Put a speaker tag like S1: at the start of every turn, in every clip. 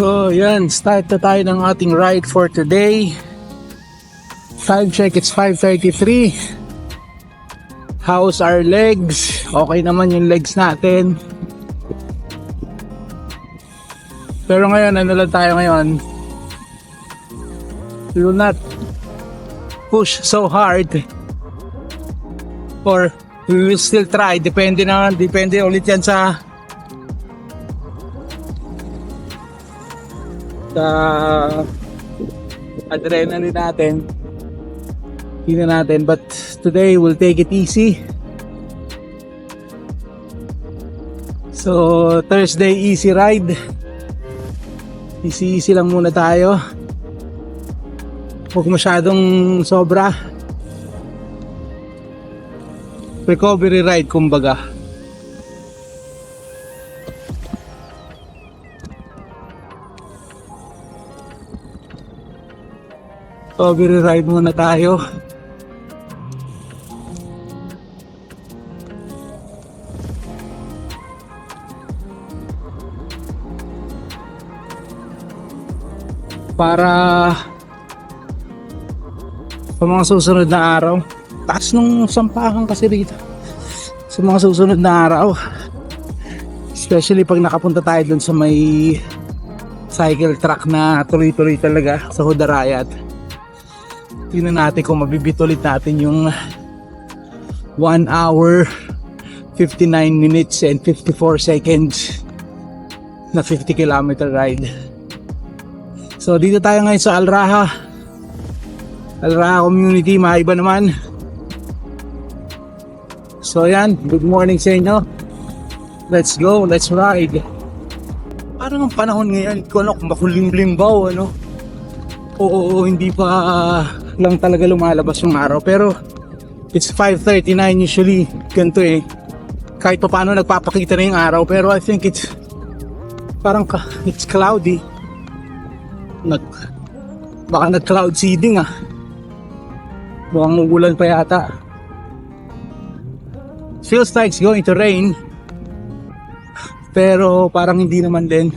S1: So yan, start na tayo ng ating ride for today. Time check, it's 5:33. How's our legs? Okay naman yung legs natin. Pero ngayon, ano lang tayo ngayon? We will not push so hard. Or we will still try. Depende ulit yan sa adrenaline natin. Tingnan natin, but today we'll take it easy. So Thursday easy ride. Easy lang muna tayo. Huwag masyadong sobra. Recovery ride kumbaga. Recovery ride muna tayo. Para sa mga susunod na araw, taas nung sampahan kasi rito. Sa mga susunod na araw, especially pag nakapunta tayo dun sa may cycle track na tuloy-tuloy talaga sa Hudarayat. Tingnan natin kung mabibit ulit natin yung 1 hour 59 minutes and 54 seconds na 50 kilometer ride. So dito tayo ngayon sa Al Raha community, maiba naman. So yan, good morning sa inyo. Let's go, let's ride. Parang ang panahon ngayon, ko ano, kung makulimlimbaw, ano. Oo, hindi pa lang talaga lumalabas yung araw. Pero it's 5:39 usually, ganito eh. Kahit pa paano nagpapakita na yung araw, pero I think it's parang it's cloudy. Baka nag-cloud seeding ah. Mukhang ulan pa yata. Feels like it's going to rain. Pero parang hindi naman din.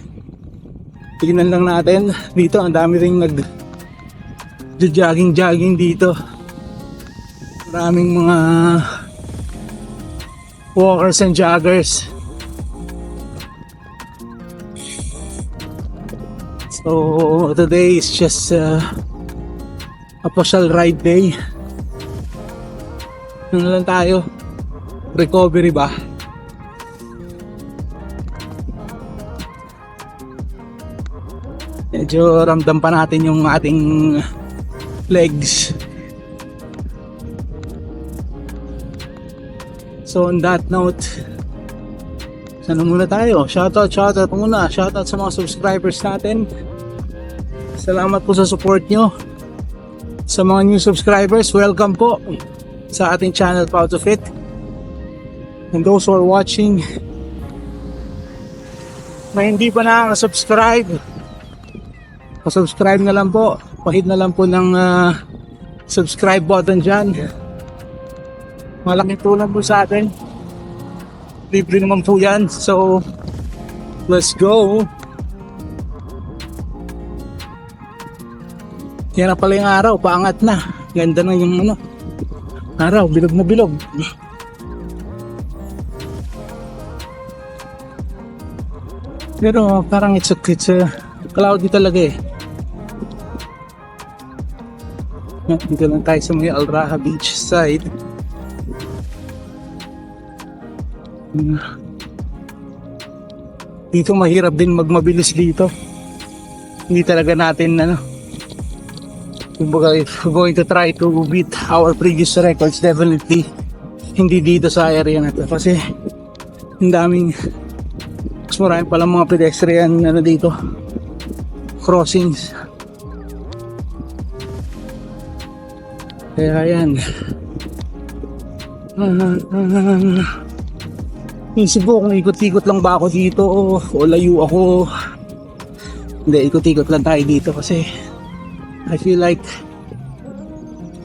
S1: Tignan lang natin. Dito ang dami ring jogging dito. Maraming mga walkers and joggers. So today is just a partial ride day. Ano lang tayo? Recovery ba? Medyo ramdam pa natin yung ating legs. So on that note, sana muna tayo. Shoutout muna. Shoutout sa mga subscribers natin. Salamat po sa support nyo. Sa mga new subscribers, welcome po sa ating channel, Proud to Fit. And those who are watching na hindi pa nakaka-subscribe, pa-subscribe na lang po. Pahit na lang po ng subscribe button dyan. Malaking tulong po sa atin. Libre naman po yan. So let's go. Yan na pala yung araw, paangat na. Ganda na yung araw, bilog na bilog. Pero parang it's cloudy talaga eh. Dito lang tayo sa may Al Raha Beach side. Dito mahirap din magmabilis dito. Hindi talaga natin kumbaga, if we're going to try to beat our previous records, definitely hindi dito sa area na to. Kasi ang daming, mas marami palang mga pedestrian dito, crossings. Kaya yan, isip ko kung ikot-ikot lang ba ako dito o layo ako. Hindi, ikot-ikot lang tayo dito kasi I feel like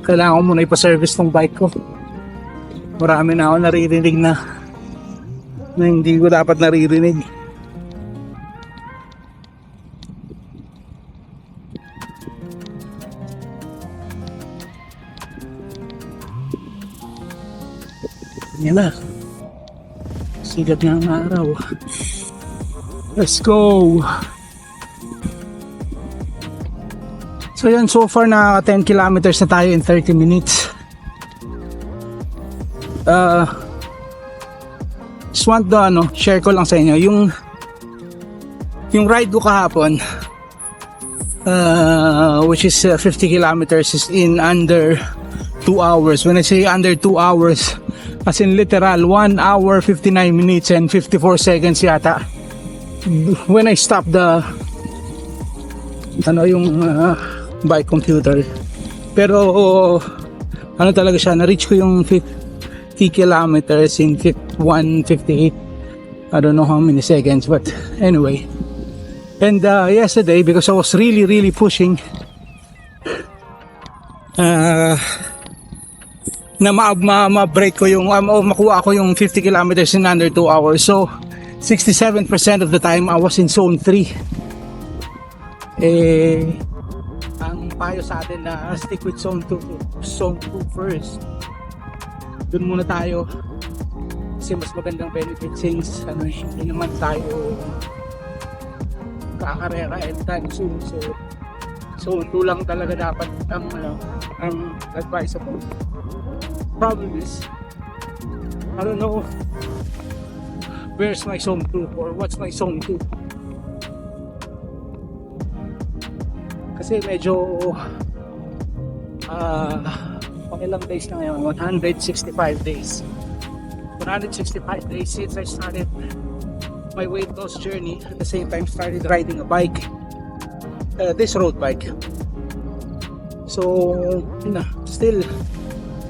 S1: kailangan ko muna ipa-service tong bike ko. Marami na ako naririnig na hindi ko dapat naririnig. Yan na. Sigat nga ang araw. Let's go! So yan, so far na 10 kilometers na tayo in 30 minutes. Just want to share ko lang sa inyo yung ride ko kahapon, which is 50 kilometers is in under 2 hours. When I say under 2 hours, as in literal 1 hour 59 minutes and 54 seconds yata when I stop the bike computer. Pero talaga siya, na-reach ko yung 50 kilometers in 1:58. I don't know how many seconds, but anyway. And yesterday, because I was really pushing, na ma-break ko yung makuha ko yung 50 kilometers in under 2 hours. So 67% of the time I was in zone 3. Ang payo sa atin na stick with zone 2 first. Doon muna tayo kasi mas magandang benefit since hindi naman tayo kakarera anytime soon. So zone 2 lang talaga dapat ang advisable. Problem is, I don't know where's my zone 2 or what's my zone 2. Kasi medyo ilang days na ngayon, 165 days. 165 days since I started my weight loss journey. At the same time started riding a bike, this road bike. So still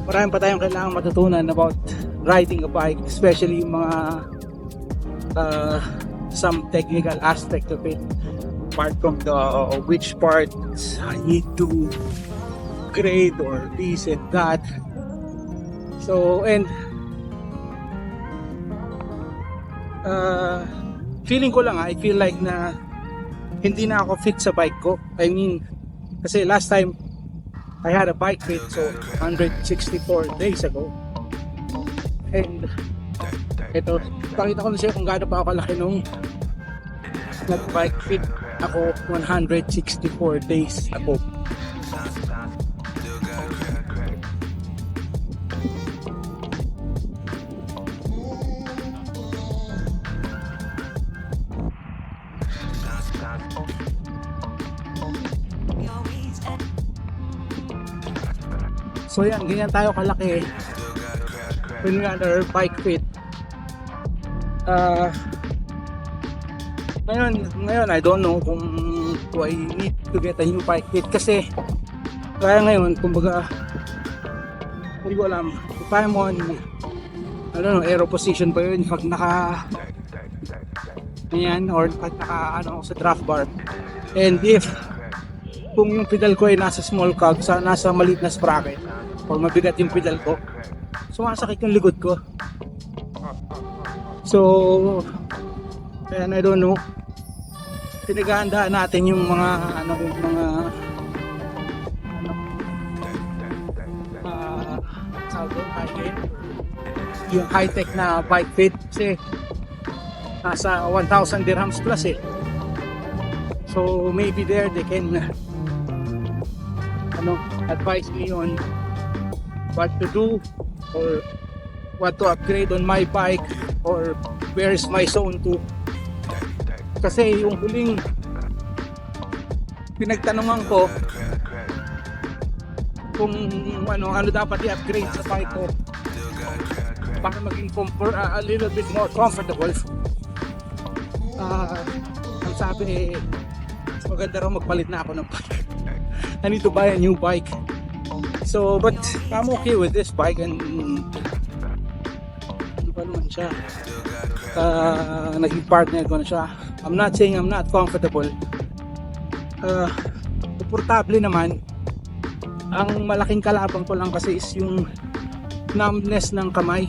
S1: marami pa tayong kailangan matutunan about riding a bike, especially yung mga some technical aspect of it, apart from the which parts I need to grade or this and that. So and feeling ko lang, I feel like na hindi na ako fit sa bike ko. I mean, kasi last time I had a bike fit, so 164 days ago. And ito, pakita ko na siya kung gaano pa ako kalaki nung nag-bike fit ako 164 days ago. So yan, ganyan tayo kalaki when we are bike fit. Ngayon I don't know kung do I need to get a new bike fit kasi kaya ngayon, kumbaga hindi ko alam if I'm on, I don't know, aero position ba yun pag ganyan, or pag ako sa draft bar, and if kung yung pedal ko ay nasa small cog, nasa maliit na sprocket or mabigat yung pedal ko, sumasakit yung likod ko. So and I don't know, pinaghahandaan natin yung mga yung high-tech na bike fit kasi nasa 1,000 dirhams plus so maybe there they can advise me on what to do or what to upgrade on my bike or where is my zone 2. Kasi yung huling pinagtanungan ko kung ano dapat i-upgrade sa bike ko para maging a little bit more comfortable, ang sabi maganda raw magpalit na ako ng bike. I need to buy a new bike. So but I'm okay with this bike, and ano ba naman siya, naging partner ko na siya. I'm not saying I'm not comfortable, komportable naman. Ang malaking kalabang ko lang kasi is yung numbness ng kamay.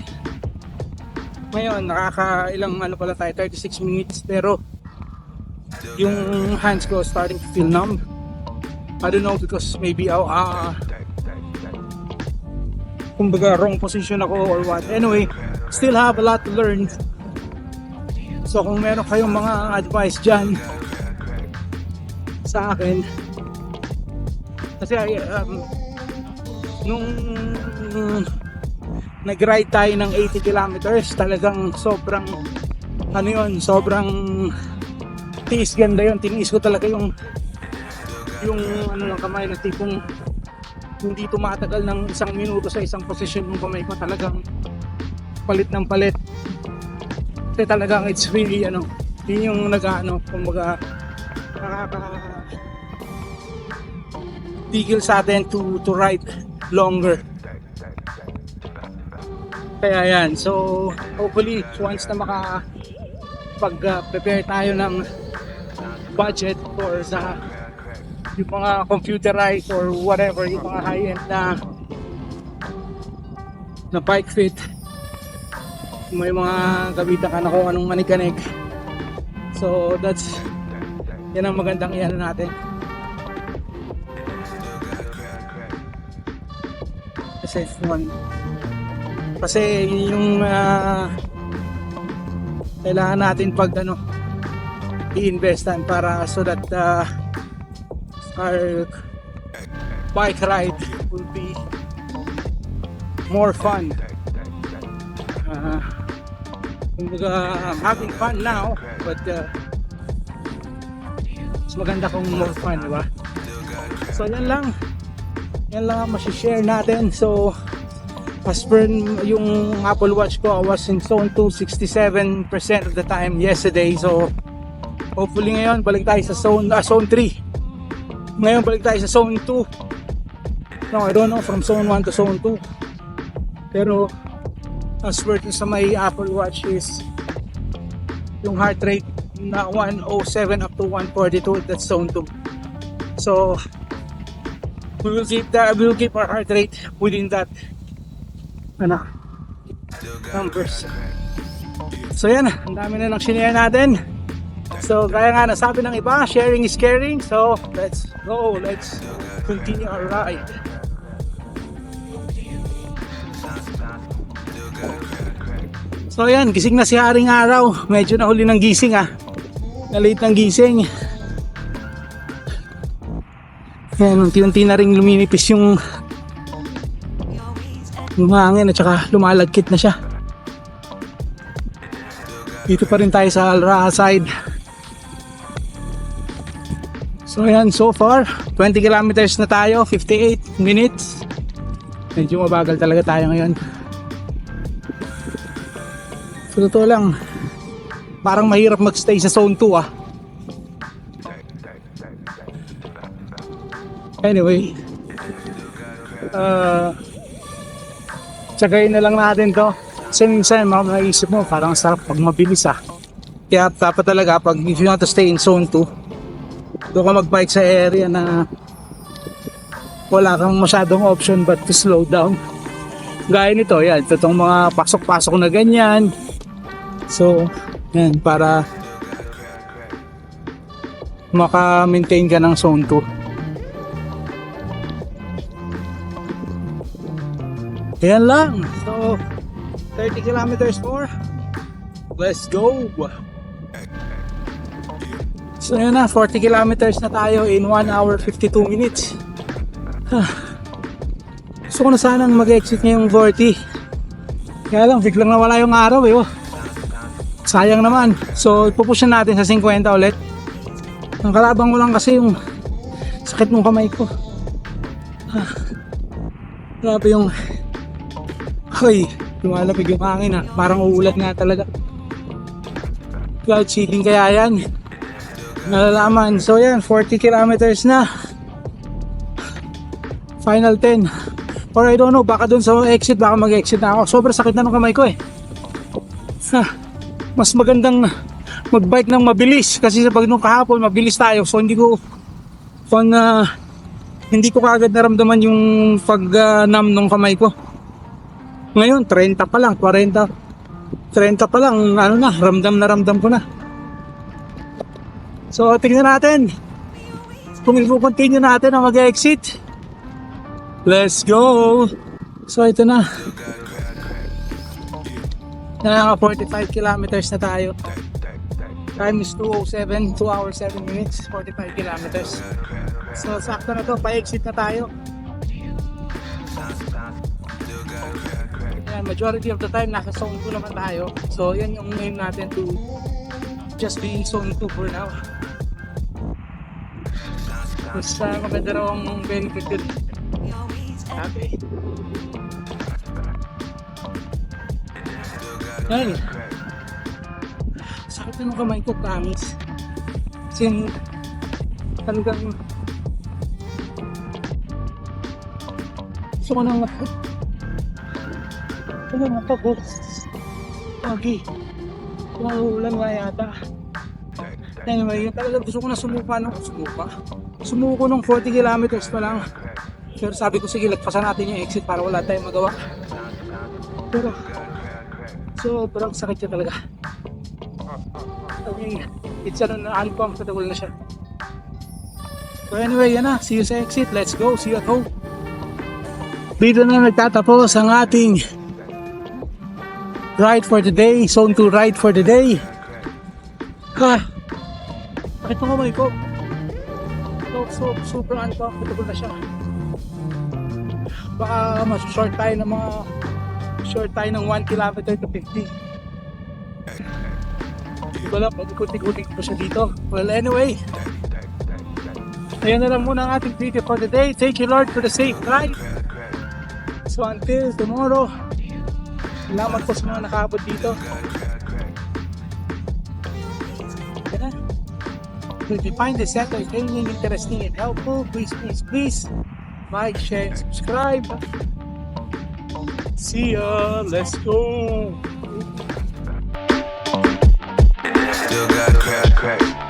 S1: Ngayon nakakailang pala tayo, 36 minutes, pero yung hands ko starting to feel numb. I don't know, because maybe kumbaga wrong position ako or what. Anyway, still have a lot to learn. So kung meron kayong mga advice dyan sa akin, kasi nung nag-ride tayo ng 80 kilometers, talagang sobrang sobrang tiis, ganda yun. Tiniis ko talaga yung ng kamay, na tipong hindi tumatagal ng 1 minuto sa isang posisyon ng kamay ko, talagang palit ng palit. Kasi talagang it's really yun yung kumbaga tigil sa atin to ride longer. Kaya yan, so hopefully once na prepare tayo ng budget for yung mga computerized or whatever, yung mga high-end na bike fit, may mga gamitan ka na kung anong manik-anik. So yan ang magandang iyan natin. Kasi yung kailangan natin pag i-investan para so that our bike ride will be more fun. Kumbaga, I'm having fun now, but mas maganda kung more fun, diba? So yan lang ang masishare natin. So as per yung Apple Watch ko, I was in zone 2 67% of the time yesterday. So hopefully ngayon balik tayo sa zone 3. Ngayon balik tayo sa zone 2. No, I don't know from zone 1 to zone 2. Pero as per sa may Apple Watch is yung heart rate na 107 up to 142, that's zone 2. So we will keep our heart rate within that numbers. So yan, ang dami na nang sinare natin. So kaya nga nasabi ng iba, sharing is caring. So let's continue our ride. So yan, gising na si Haring Araw. Medyo nahuli ng gising na-late ng gising. Yan, unti-unti na rin luminipis yung hangin at saka lumalagkit na siya. Dito pa rin tayo sa Alraha side. So yan, so far 20 kilometers na tayo, 58 minutes. Medyo mabagal talaga tayo ngayon. So totoo lang, parang mahirap magstay sa zone 2 Anyway, tsagayin na lang natin to. Kasi minsan maisip mo parang sarap pag mabilis Kaya dapat talaga pag if you want to stay in zone 2, doon ka magbike sa area na wala kang masyadong option but to slow down. Gaya nito, yan, itong mga pasok-pasok na ganyan. So, yan, para maka-maintain ka ng zone 2. Ayan lang. So, 30 kilometers more. Let's go. So, yun na. 40 kilometers na tayo in 1 hour 52 minutes. Gusto ko na sanang mag-exit ngayong 40. Kaya lang, biglang nawala yung araw sayang naman. So, ipupush na natin sa 50 ulit. Ang kalabang ko lang kasi yung sakit ng kamay ko. Grabe yung lumalapig yung hangin parang uulat nga talaga. Cloud seeding kaya yan, nalalaman. So yan, 40 kilometers na, final 10. Or I don't know, baka dun sa exit, baka mag-exit na ako. Sobrang sakit na ng kamay ko Mas magandang mag-bike ng mabilis, kasi sa pag nung kahapon mabilis tayo, so hindi ko kagad naramdaman yung pag-numb ng kamay ko. Ngayon 30 pa lang, 40, 30 pa lang, ramdam ko na. So tingnan natin kung i-continue natin ang mag-exit. Let's go. So ito na. Naka 45 kilometers na tayo. Time is 2:07, 2 hours 7 minutes, 45 kilometers. So sakto na to, pa-exit na tayo. Yan, majority of the time nasa zone 2 naman tayo. So yan yung aim natin to just be in zone 2 for now. Mas maganda raw ang benefit yun. Sabi. Yan. Sakit na ng kamay ko, promise. Kasi talagang gusto ko nang mapagod. Okay. Ulan nga yata. Anyway, yung talagang gusto ko na sumuko nung 40 kilometers pa lang. Pero sabi ko sige, lagpasan natin yung exit para wala tayong magawa. Pero sobrang sakit siya talaga. I mean, it's uncomfortable na siya. So anyway, yan na. See you sa exit. Let's go. See you at home. Dito na nagtatapos ang ating ride for the day. Zone 2 ride for the day. Bakit mo kamay ko? So super uncomfortable na siya. Baka mas-short tayo ng 1 kilometer to 50. Wala, pag-ikutik-utik po siya dito. Well, anyway, ayan na lang muna ang ating video for the day. Thank you, Lord, for the safe ride. So until tomorrow, salamat po sa mga nakaabot dito. Yan na. If you find this entertaining, interesting, and helpful, please like, share, and subscribe. See ya. Let's go.
S2: Still got crack.